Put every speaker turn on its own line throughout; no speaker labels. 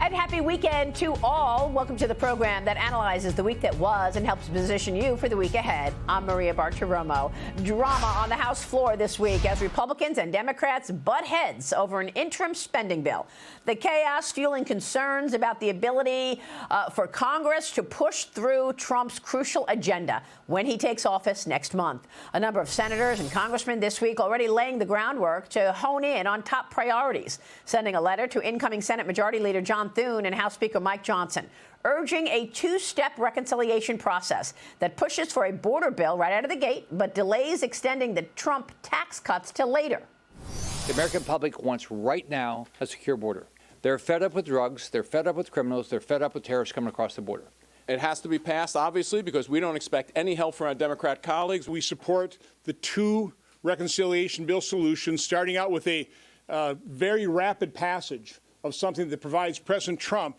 right, happy weekend to all. Welcome to the program that analyzes the week that was and helps position you for the week ahead. I'm Maria Bartiromo. Drama on the House floor this week as Republicans and Democrats butt heads over an interim spending bill. The chaos fueling concerns about the ability for Congress to push through Trump's crucial agenda when he takes office next month. A number of senators and congressmen this week already laying the groundwork to hone in on top priorities, sending a letter to incoming Senate Majority Leader John Thune and House Speaker Mike Johnson, urging a two-step reconciliation process that pushes for a border bill right out of the gate, but delays extending the Trump tax cuts till later.
The American public wants right now a secure border. They're fed up with drugs, they're fed up with criminals, they're fed up with terrorists coming across the border.
It has to be passed, obviously, because we don't expect any help from our Democrat colleagues.
We support the two reconciliation bill solutions, starting out with a very rapid passage of something that provides President Trump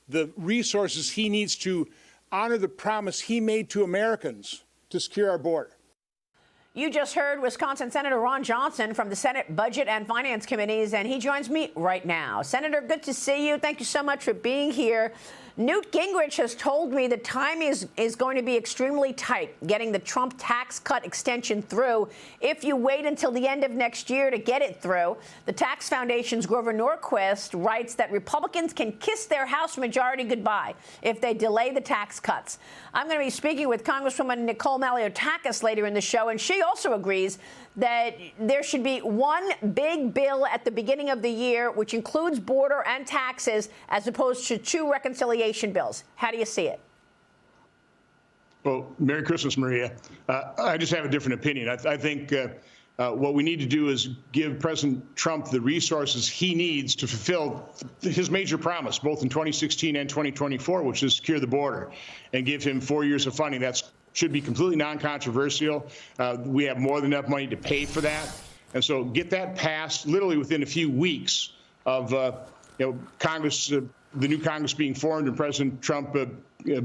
the resources he needs to honor the promise he made to Americans to secure our border.
You just heard Wisconsin Senator Ron Johnson from the Senate Budget and Finance Committees, and he joins me right now. Senator, good to see you. Thank you so much for being here. Newt Gingrich has told me the time is going to be extremely tight getting the Trump tax cut extension through if you wait until the end of next year to get it through. The Tax Foundation's Grover Norquist writes that Republicans can kiss their House majority goodbye if they delay the tax cuts. I'm going to be speaking with Congresswoman Nicole Maliotakis later in the show, and she also agrees that there should be one big bill at the beginning of the year, which includes border and taxes, as opposed to two reconciliation bills. How do you see it?
Well, Merry Christmas, Maria. I just have a different opinion. I think what we need to do is give President Trump the resources he needs to fulfill his major promise, both in 2016 and 2024, which is secure the border, and give him 4 years of funding. That's should be completely non-controversial. We have more than enough money to pay for that. And so get that passed literally within a few weeks of Congress, the new Congress being formed and President Trump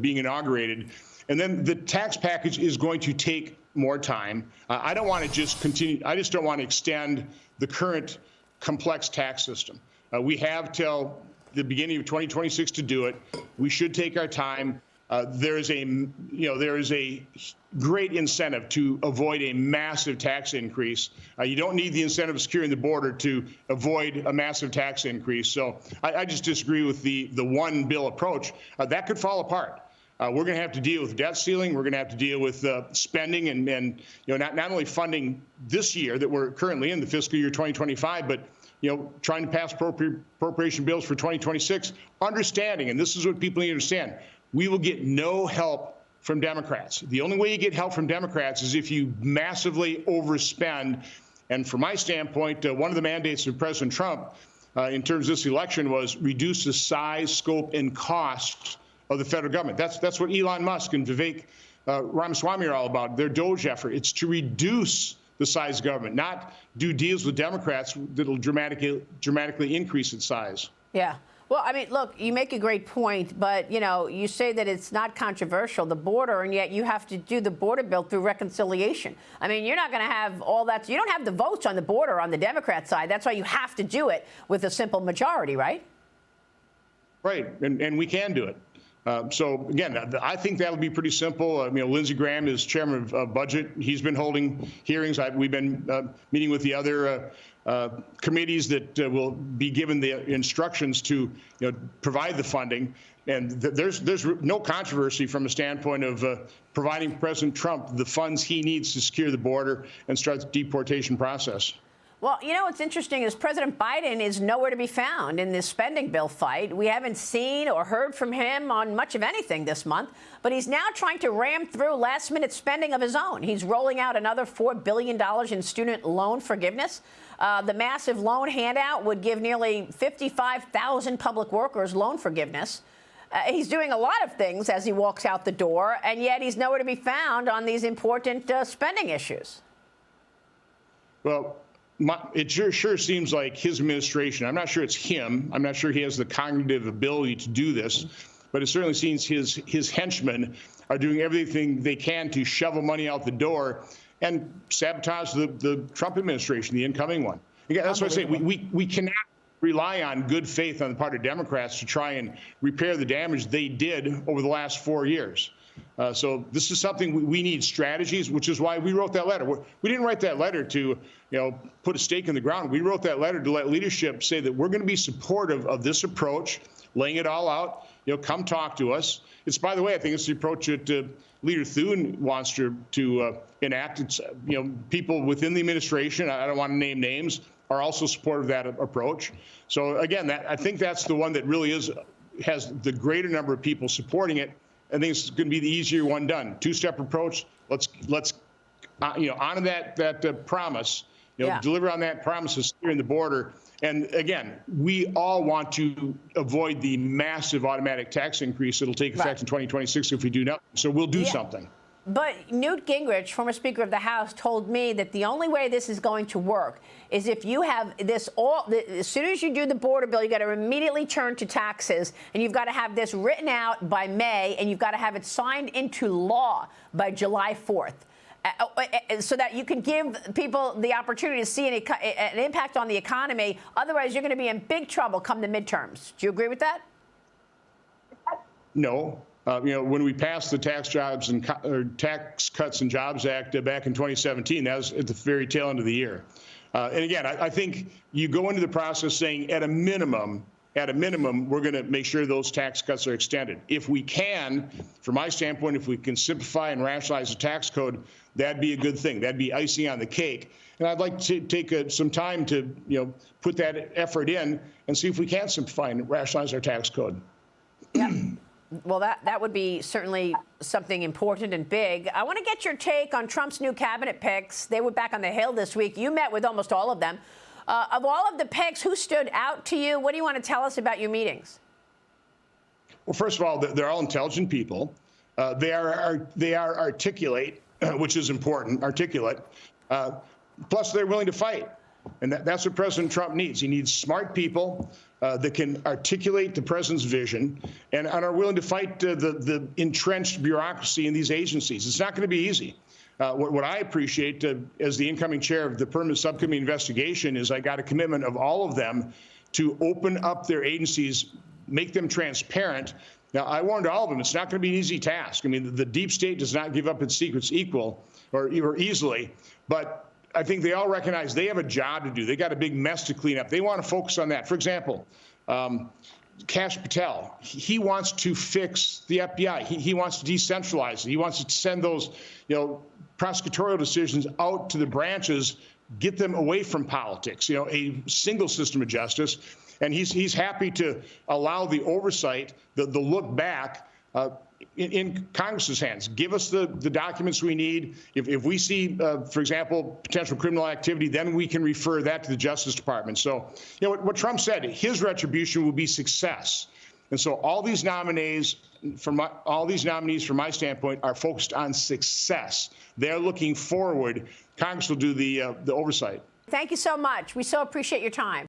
being inaugurated. And then the tax package is going to take more time. I don't want to just continue. I just don't want to extend the current complex tax system. We have till the beginning of 2026 to do it. We should take our time. There is a great incentive to avoid a massive tax increase. You don't need the incentive of securing the border to avoid a massive tax increase. So I just disagree with the one bill approach. That could fall apart. We're going to have to deal with debt ceiling. We're going to have to deal with spending and not only funding this year that we're currently in, the fiscal year 2025, but trying to pass appropriation bills for 2026, understanding, and this is what people need to understand, we will get no help from Democrats. The only way you get help from Democrats is if you massively overspend. And from my standpoint, one of the mandates of President Trump in terms of this election was reduce the size, scope, and cost of the federal government. That's what Elon Musk and Vivek Ramaswamy are all about, their DOGE effort. It's to reduce the size of government, not do deals with Democrats that will dramatically increase its size.
Yeah. Well, I mean, look, you make a great point, but, you say that it's not controversial, the border, and yet you have to do the border bill through reconciliation. I mean, you're not going to have all that. You don't have the votes on the border on the Democrat side. That's why you have to do it with a simple majority, right? Right.
And we can do it. So, again, I think that'll be pretty simple. Lindsey Graham is chairman of budget. He's been holding hearings. We've been meeting with the other committees that will be given the instructions to provide the funding. And there's no controversy from a standpoint of providing President Trump the funds he needs to secure the border and start the deportation process.
Well, what's interesting is President Biden is nowhere to be found in this spending bill fight. We haven't seen or heard from him on much of anything this month, but he's now trying to ram through last-minute spending of his own. He's rolling out another $4 billion in student loan forgiveness. The massive loan handout would give nearly 55,000 public workers loan forgiveness. He's doing a lot of things as he walks out the door, and yet he's nowhere to be found on these important spending issues.
Well, it sure seems like his administration. I'm not sure it's him. I'm not sure he has the cognitive ability to do this, but it certainly seems his henchmen are doing everything they can to shovel money out the door and sabotage the Trump administration, the incoming one. Again, that's what I say. We cannot rely on good faith on the part of Democrats to try and repair the damage they did over the last 4 years. So this is something we need strategies, which is why we wrote that letter. We didn't write that letter to, put a stake in the ground. We wrote that letter to let leadership say that we're going to be supportive of this approach, laying it all out. Come talk to us. It's, by the way, I think it's the approach that Leader Thune wants to enact. It's, people within the administration, I don't want to name names, are also supportive of that approach. So again, I think that's the one that really has the greater number of people supporting it. I think it's going to be the easier one done. Two-step approach. Let's honor that promise. Deliver on that promise of securing the border. And again, we all want to avoid the massive automatic tax increase that'll take effect in 2026 if we do nothing. So we'll do something.
But Newt Gingrich, former Speaker of the House, told me that the only way this is going to work is if you have this as soon as you do the border bill, you got to immediately turn to taxes, and you've got to have this written out by May, and you've got to have it signed into law by July 4th. So that you can give people the opportunity to see an impact on the economy. Otherwise, you're going to be in big trouble come the midterms. Do you agree with that?
No. When we passed the Tax Cuts and Jobs Act back in 2017, that was at the very tail end of the year. And again, I think you go into the process saying at a minimum, we're going to make sure those tax cuts are extended. If we can, from my standpoint, if we can simplify and rationalize the tax code, that'd be a good thing. That'd be icing on the cake. And I'd like to take some time to, put that effort in and see if we can simplify and rationalize our tax code.
Yeah. Well, that would be certainly something important and big. I want to get your take on Trump's new cabinet picks. They were back on the Hill this week. You met with almost all of them. Of all of the picks, who stood out to you? What do you want to tell us about your meetings?
Well, first of all, they're all intelligent people. They are articulate, which is important, articulate. Plus, they're willing to fight. And that's what President Trump needs. He needs smart people that can articulate the president's vision and are willing to fight the entrenched bureaucracy in these agencies. It's not going to be easy. What I appreciate as the incoming chair of the Permanent Subcommittee investigation is I got a commitment of all of them to open up their agencies, make them transparent. Now, I warned all of them, it's not going to be an easy task. I mean, the deep state does not give up its secrets easily, but I think they all recognize they have a job to do. They got a big mess to clean up. They want to focus on that. For example, Kash Patel, he wants to fix the FBI. He wants to decentralize it. He wants to send those, prosecutorial decisions out to the branches, get them away from politics, a single system of justice. And he's happy to allow the oversight, the look back, in Congress's hands. Give us the documents we need. If we see, for example, potential criminal activity, then we can refer that to the Justice Department. So, what Trump said, his retribution will be success. And so all these nominees, from my standpoint, are focused on success. They're looking forward. Congress will do the oversight.
Thank you so much. We so appreciate your time.